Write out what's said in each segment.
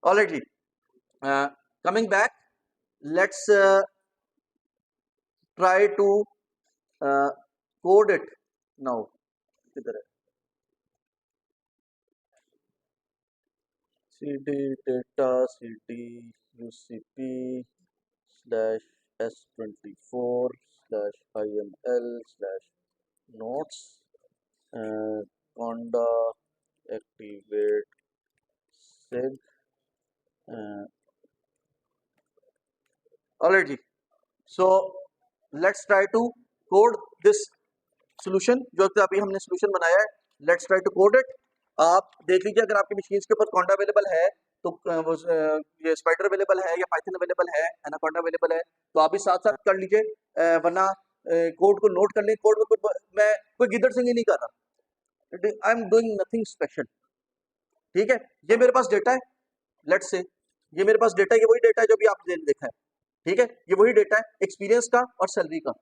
Alright ji, coming back, let's try to code it now. किधर है? cd data cd ucp slash s24 slash iml slash notes conda activate sig. Alright ji, so let's try to code this solution जो कि अभी हमने solution बनाया है. Let's try to code it. आप देख लीजिए अगर आपकी मशीन्स के ऊपर कॉन्डा अवेलेबल है तो ये स्पाइडर अवेलेबल है या पाइथन अवेलेबल है, एनाकोंडा अवेलेबल है, तो आप भी साथ साथ कर लीजिए, वरना कोड को नोट कर लें. कोड में मैं कोई गिदड़ सिंह नहीं कर रहा, I am doing nothing special. ठीक है, ये मेरे पास डेटा है, लेट्स से ये मेरे पास डेटा है, ये वही डेटा है जो भी आपने देखा है. ठीक है, ये वही डेटा है एक्सपीरियंस का और सैलरी का,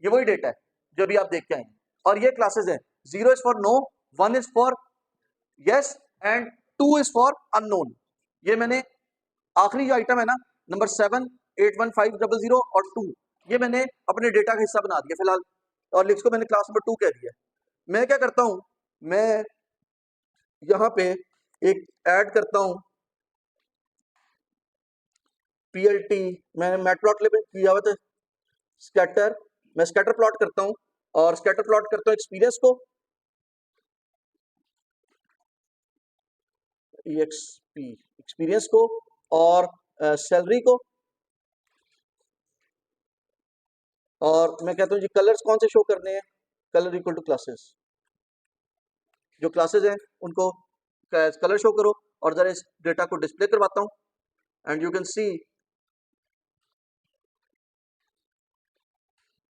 ये वही डेटा है जो भी आप देख के आएंगे. और ये क्लासेस है, 0 is for no, 1 is for yes and 2 is for unknown. ये मैंने आखिरी जो आइटम है ना, नंबर 7 81500 और 2, ये मैंने अपने डेटा का हिस्सा बना दिया फिलहाल, और लिस्ट को मैंने क्लास नंबर 2 कह दिया. मैं क्या करता हूं, मैं यहाँ पे एक ऐड करता हूं पीएलटी, मैंने मैटप्लॉट लेवल किया हुआ था स्कैटर, मैं स्कैटर प्लॉट करता हूं और स्कैटर प्लॉट करता हूं एक्सपीरियंस को, EXP एक्सपीरियंस को और सैलरी को, और मैं कहता हूं जी कलर्स कौन से शो करने हैं, कलर इक्वल टू क्लासेस, जो क्लासेस हैं उनको कलर शो करो. और जरा इस डेटा को डिस्प्ले करवाता हूं एंड यू कैन सी,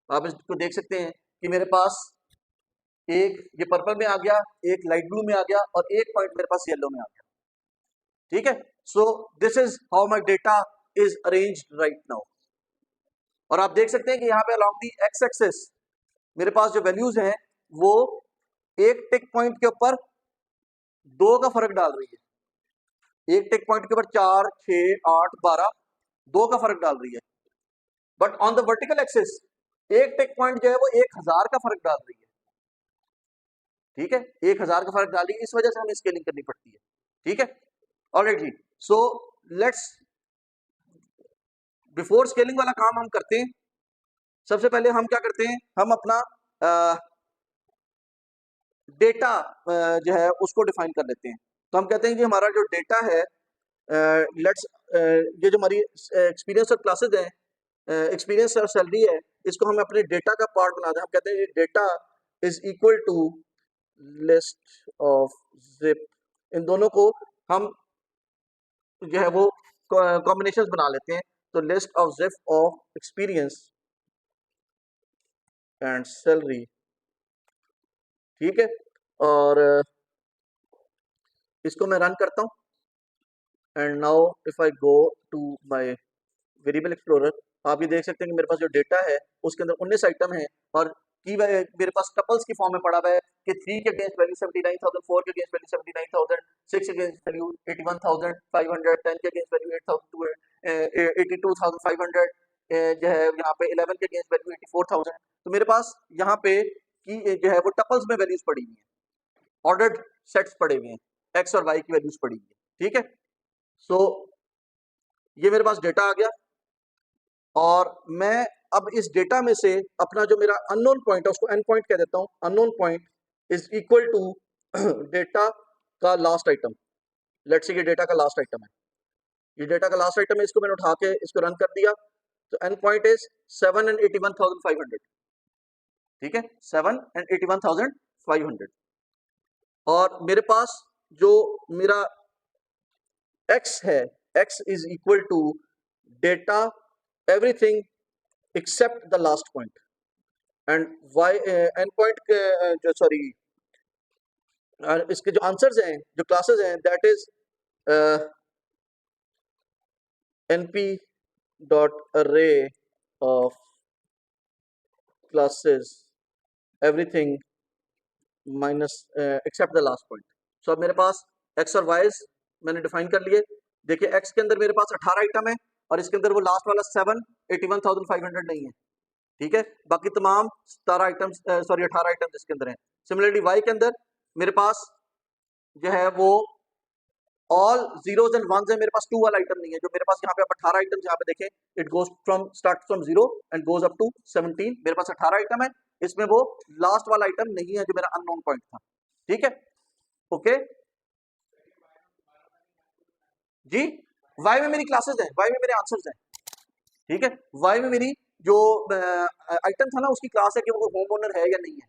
आप इसको देख सकते हैं कि मेरे पास एक ये पर्पल में आ गया, एक लाइट ब्लू में आ गया और एक पॉइंट मेरे पास येलो में आ गया. ठीक है, so this is how my data is arranged right now. और आप देख सकते हैं कि यहाँ पे अलोंग दी एक्स एक्सिस मेरे पास जो वैल्यूज हैं वो एक टिक पॉइंट के ऊपर 2 का फर्क डाल रही है, एक टिक पॉइंट के ऊपर 4 6 8 12 2 का फर्क डाल रही है. But on the vertical axis एक टिक पॉइंट जो है वो 1000 का फर्क डाल रही है. ठीक है, 1000 का फर्क डाली, इस वजह से हमें स्केलिंग करनी पड़ती है. ठीक है, ऑलराइट जी, सो लेट्स बिफोर स्केलिंग वाला काम हम करते हैं. सबसे पहले हम क्या करते हैं, हम अपना डेटा जो है उसको डिफाइन कर लेते हैं. तो हम कहते हैं कि हमारा जो डेटा है, लेट्स ये जो हमारी एक्सपीरियंस और क्लासेज है, एक्सपीरियंस और सैलरी है, इसको हम अपने डेटा का पार्ट बना दें. हम कहते हैं data is equal to list of zip, इन दोनों को हम जो है वो कॉम्बिनेशंस बना लेते हैं. तो list of zip of experience and salary. ठीक है, और इसको मैं रन करता हूं and now if I go to my variable explorer, आप ये देख सकते हैं कि मेरे पास जो डेटा है उसके अंदर 19 आइटम है और की मेरे पास टपल्स की फॉर्म में पड़ा हुआ है कि 3 के अगेंस्ट वैल्यू 79,000, 4 के अगेंस्ट वैल्यू 79,000, 6 के अगेंस्ट वैल्यू 81,500, 10 के अगेंस्ट वैल्यू 82,500, जो है यहाँ पे 11 के अगेंस्ट वैल्यू 84,000. तो मेरे पास यहाँ पे की जो है वो टपल्स में वैल्यूज पड़ी हुई है, ऑर्डर्ड सेट्स पड़े हुए हैं, एक्स और वाई की वैल्यूज पड़ी हुई है. ठीक है, सो ये मेरे पास डेटा आ गया और मैं अब इस डेटा में से अपना जो मेरा अननोन पॉइंट है उसको एन पॉइंट कह देता हूं. Unknown point is equal to data का लास्ट आइटम. लेट्स से ये डेटा का लास्ट आइटम है, ये डेटा का लास्ट आइटम है, इसको मैंने उठा के इसको रन कर दिया. तो एन पॉइंट इज 781,500. ठीक है, 781,500. और मेरे पास जो मेरा x है, x is equal to data everything except the last point, and y end point के जो सॉरी इसके जो आंसर्स हैं, जो क्लासेस हैं, that is np dot array of classes everything minus except the last point. सो अब मेरे पास x और y मैंने डिफाइन कर लिए. देखिए एक्स के अंदर मेरे पास 18 आइटम है और इसके अंदर वो लास्ट वाला 781,500 नहीं है, ठीक है। बाकी तमाम 17 आइटम्स, सॉरी 18 आइटम्स इसके अंदर हैं। सिमिलरली वाई के अंदर मेरे पास जो है वो ऑल जीरोज एंड वंस है, मेरे पास 2 वाला आइटम नहीं है। जो मेरे पास यहाँ पे आप 18 आइटम्स यहाँ पे देखें, it goes from start from 0 and goes up to 17। मेरे पास 18 आइटम है, इसमें वो लास्ट वाला आइटम नहीं है जो मेरा अननोन पॉइंट था, ठीक है। ओके जी, वाई में मेरी क्लासेस है, वाई में मेरे आंसर्स हैं, ठीक है। वाई में मेरी जो आइटम था ना उसकी क्लास है कि वो होम ओनर है या नहीं है,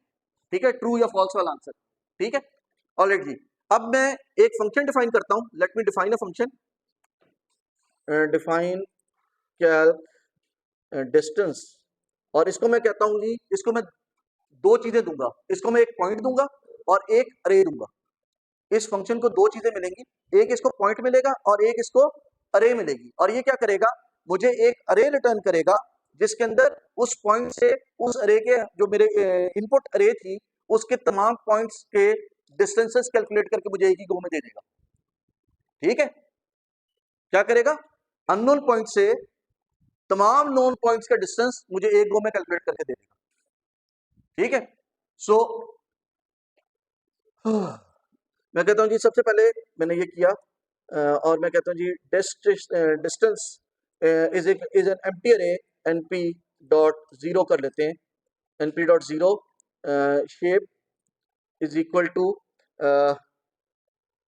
ठीक है, ट्रू या फॉल्स वाला आंसर, ठीक है। ऑलराइट जी, अब मैं एक फंक्शन डिफाइन करता हूं। Let me define a function, define cal distance, और इसको मैं कहता हूं जी, इसको मैं दो चीजें दूंगा, इसको मैं एक पॉइंट दूंगा और एक अरे दूंगा। इस फंक्शन को दो चीजें मिलेंगी, एक इसको पॉइंट मिलेगा और एक इसको अरे मिलेगी। और ये क्या करेगा, मुझे एक अरे रिटर्न करेगा जिसके अंदर उस पॉइंट से उस अरे के जो मेरे इनपुट अरे थी उसके तमाम पॉइंट्स के डिस्टेंसेस कैलकुलेट करके मुझे एक ही गो में दे देगा, ठीक है। क्या करेगा, अननोन पॉइंट से तमाम नोन पॉइंट्स का डिस्टेंस मुझे एक गो में कैलकुलेट करके दे देगा, ठीक है। सो मैं कहता हूं जी सबसे पहले मैंने ये किया और मैं कहता हूं जी distance is an empty array np dot zero कर लेते हैं। np dot zero shape is equal to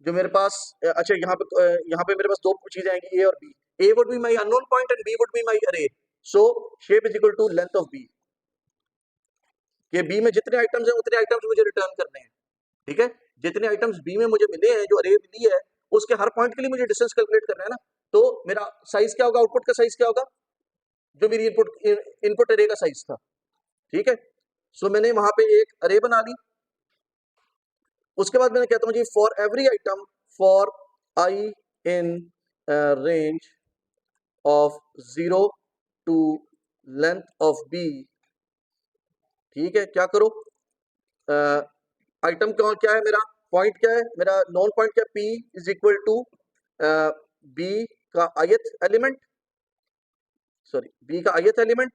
जो मेरे पास अच्छा यहाँ पे मेरे पास दो चीजें आएंगी, ए और B. A would be my unknown point and B would be my array. So shape is equal to length of B, कि बी में जितने आइटम्स हैं उतने आइटम्स मुझे रिटर्न करने हैं, ठीक है। जितने आइटम्स बी में मुझे मिले हैं, जो अरे मिली है, उसके हर पॉइंट के लिए मुझे डिस्टेंस कैलकुलेट करना है ना। तो मेरा साइज क्या होगा, आउटपुट का साइज क्या होगा, जो मेरी इनपुट अरे का साइज था, ठीक है। सो मैंने वहां पे एक अरे बना ली। उसके बाद मैंने कहता हूं जी for every item for i in range of 0 to length of B, ठीक है। क्या करो, आइटम क्या है, मेरा पॉइंट क्या है, मेरा नॉन पॉइंट क्या, P is equal to B का ith एलिमेंट, सॉरी बी का ith एलिमेंट,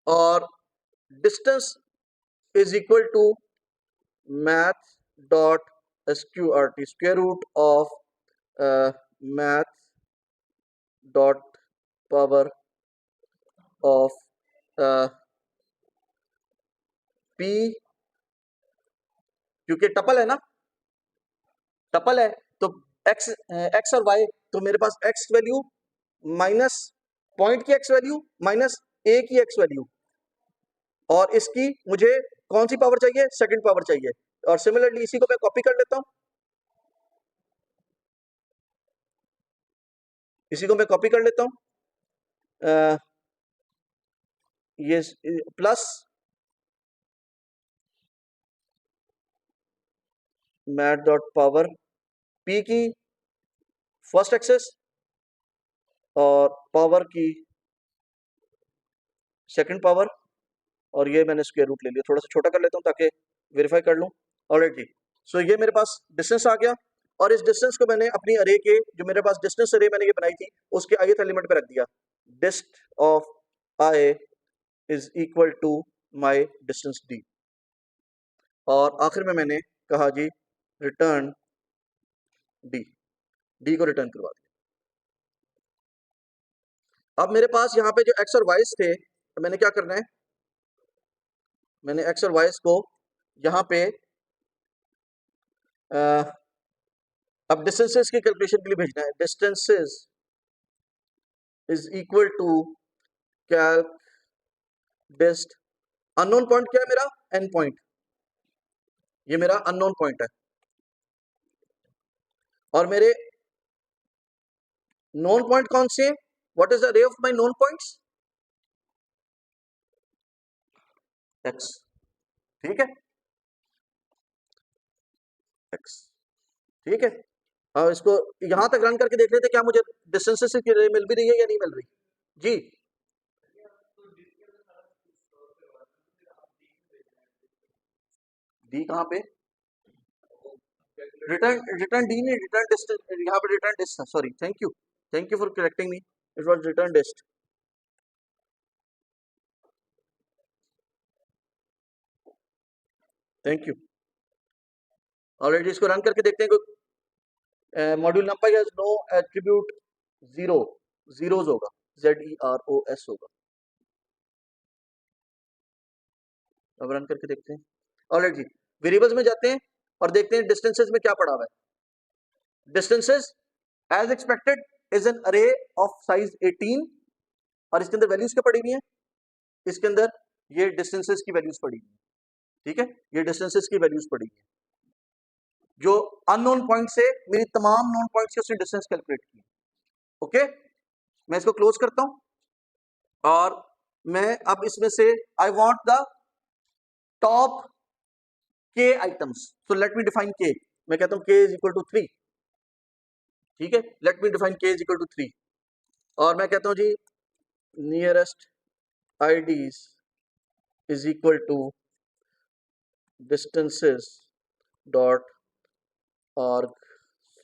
और distance is equal to math dot sqrt, square root of math dot power of P, क्योंकि टपल है ना, टपल है तो x और y, तो मेरे पास x वैल्यू माइनस पॉइंट की x वैल्यू माइनस a की x वैल्यू, और इसकी मुझे कौन सी पावर चाहिए, सेकंड पावर चाहिए। और सिमिलरली इसी को मैं कॉपी कर लेता हूं, इसी को मैं कॉपी कर लेता हूं, ये plus math dot power P की फर्स्ट एक्सेस और पावर की सेकंड पावर, और ये मैंने स्क्वायर रूट ले लिया, थोड़ा सा छोटा कर लेता हूं ताकि वेरीफाई कर लूं। ऑलराइट जी, सो ये मेरे पास डिस्टेंस आ गया, और इस डिस्टेंस को मैंने अपनी अरे के, जो मेरे पास डिस्टेंस अरे मैंने ये बनाई थी, उसके ith एलिमेंट पे रख दिया। Dist of i is equal to my distance d, और आखिर में मैंने कहा जी रिटर्न d को रिटर्न करवा दिया। अब मेरे पास यहाँ पे जो x और y थे, तो मैंने क्या करना है, मैंने x और y को यहाँ पे अब डिस्टेंसेस की कैलकुलेशन के लिए भेजना है। Distances is equal to calc dist, unknown point क्या है मेरा, n पॉइंट, ये मेरा अननोन पॉइंट है, और मेरे नोन पॉइंट कौन से, व्हाट इज द अरे of my known points, x, ठीक है, x, ठीक है। अब इसको यहां तक रन करके देख लेते क्या मुझे डिस्टेंसेस की मिल भी रही है या नहीं मिल रही जी। डी कहां पे, रिटर्न रिटर्न डी नहीं, रिटर्न डिस्टेंस, यहाँ पे return dist, sorry, thank you for correcting me, it was return dist. Thank you. Already इसको रन करके देखते हैं, कोई module number has no attribute, zero, zeros होगा, ZEROS होगा। अब रन करके देखते हैं। ऑलरेडी वेरिएबल्स में जाते हैं और देखते हैं डिस्टेंसेस में क्या पड़ा हुआ है। Distances as expected is an array of size 18 और इसके अंदर वैल्यूज क्या पड़ी हुई है, इसके अंदर ये डिस्टेंसेस की वैल्यूज पड़ी हुई है, ठीक है, ये डिस्टेंसेस की वैल्यूज पड़ी हुई है। जो अननोन पॉइंट से मेरी तमाम नोन पॉइंट से उसने डिस्टेंस कैलकुलेट की। ओके, मैं इसको क्लोज करता हूं और मैं अब इसमें से I want the top k items, so let me define k, मैं कहता हूं k इज इक्वल टू 3, ठीक है, let me define k is equal to 3 और मैं कहता हूं जी nearest IDs is equal to distances dot arg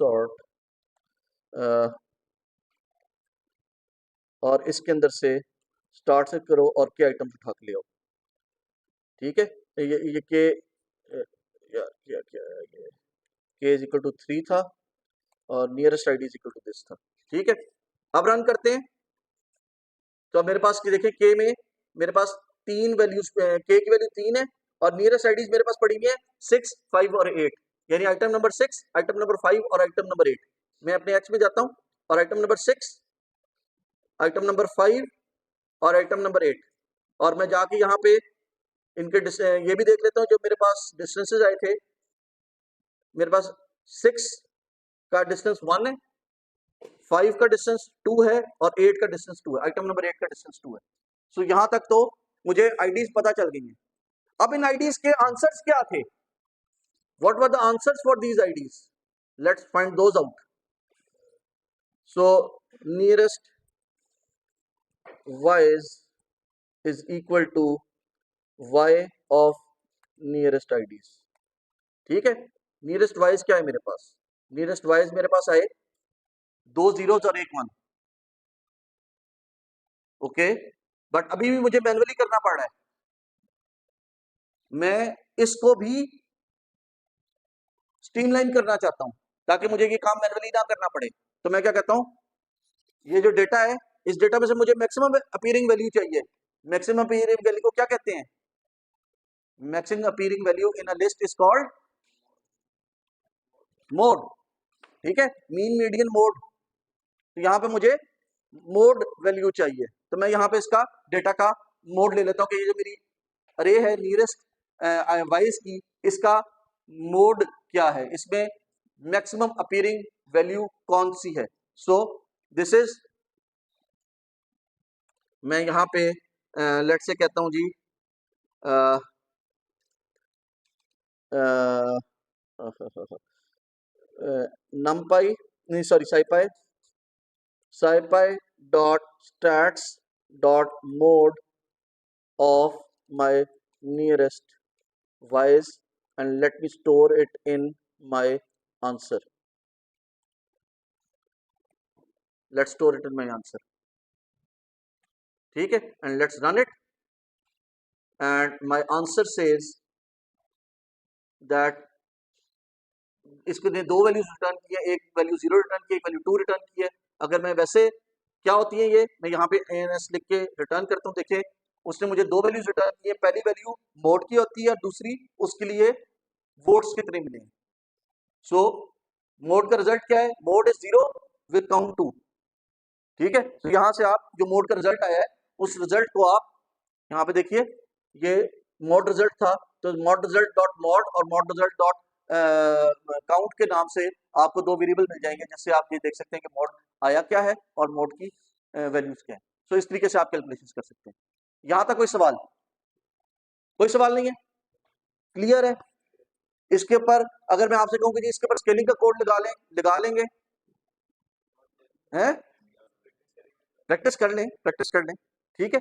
sort और इसके अंदर से स्टार्ट से करो और के आइटम उठा के ले आओ, ठीक है। ये के यार क्या क्या ये के इज इक्वल टू 3 था और nearest ID is equal to this था, ठीक है। अब रन करते हैं तो अब मेरे पास देखें के में मेरे पास 3 वैल्यूज, के की वैल्यू 3 है और नियरेस्ट आईडीज मेरे पास पड़ी हुई है 6, 5 और 8, यानी आइटम नंबर 6, आइटम नंबर 5 और आइटम नंबर 8। मैं अपने एच में जाता हूं और आइटम नंबर 6, आइटम नंबर 5 और आइटम नंबर 8 और मैं जाके यहाँ पे इनके ये भी देख लेता हूँ जो मेरे पास डिस्टेंसेस आए थे। मेरे पास 6 का डिस्टेंस 1 है, 5 का डिस्टेंस 2 है और 8 का डिस्टेंस 2 है, आइटम नंबर 8 का डिस्टेंस 2 है। सो यहाँ तक तो मुझे आईडीज पता चल गई हैं। अब इन आईडीज के आंसर्स क्या थे, what were the answers for these IDs, let's find those out. So nearest y's is equal to y of nearest IDs, ठीक है। नियरेस्ट वाइज क्या है मेरे पास, नियरेस्ट वाइज मेरे पास आए 2 zeros और 1 1, ओके, बट अभी भी मुझे मैन्युअली करना पड़ रहा है। मैं इसको भी स्ट्रीमलाइन करना चाहता हूं ताकि मुझे ये काम मैन्युअली ना करना पड़े। तो मैं क्या कहता हूं, ये जो डेटा है इस डेटा में से मुझे मैक्सिमम अपीयरिंग वैल्यू चाहिए। मैक्सिमम अपीयरिंग वैल्यू को क्या कहते हैं, maximum appearing value in a list is called mode, ठीक है, मीन मीडियन मोड। तो यहाँ पे मुझे मोड वैल्यू चाहिए, तो मैं यहाँ पे इसका डेटा का मोड ले लेता हूँ कि ये जो मेरी अरे है नियरेस्ट वाइज की, इसका मोड क्या है, इसमें मैक्सिमम अपीयरिंग वैल्यू कौन सी है। सो दिस इज, मैं यहाँ पे लेट से कहता हूँ जी numpy नहीं sorry scipy dot stats dot mode of my nearest wise and let me store it in my answer, let's store it in my answer, ठीक है, and let's run it and my answer says that इसको ने 2 values return की है, एक value 0 return की है, एक वैल्यू 2 रिटर्न की है। अगर मैं वैसे क्या होती है ये, मैं यहाँ पे ANS लिख के रिटर्न करता हूँ, देखिए उसने मुझे 2 वैल्यूज रिटर्न की है, पहली वैल्यू मोड की होती है और दूसरी उसके लिए वोट्स कितने मिले हैं। सो मोड का रिजल्ट क्या है, मोड इज 0 विद काउंट 2, ठीक है। तो यहाँ से आप जो मोड का रिजल्ट आया है उस रिजल्ट को आप यहाँ पे देखिए, ये मोड रिजल्ट था, तो मोड रिजल्ट डॉट मोड और मोड रिजल्ट डॉट काउंट के नाम से आपको 2 वेरिएबल मिल जाएंगे, जिससे आप ये देख सकते हैं कि मोड आया क्या है और मोड की वैल्यूज क्या है। सो इस तरीके से आप कैलकुलेशन कर सकते हैं। यहां तक कोई सवाल, कोई सवाल नहीं है, क्लियर है। इसके ऊपर अगर मैं आपसे कहूं कि जी इसके ऊपर स्केलिंग का कोड लगा लेंगे, हैं, प्रैक्टिस कर लें, ठीक है।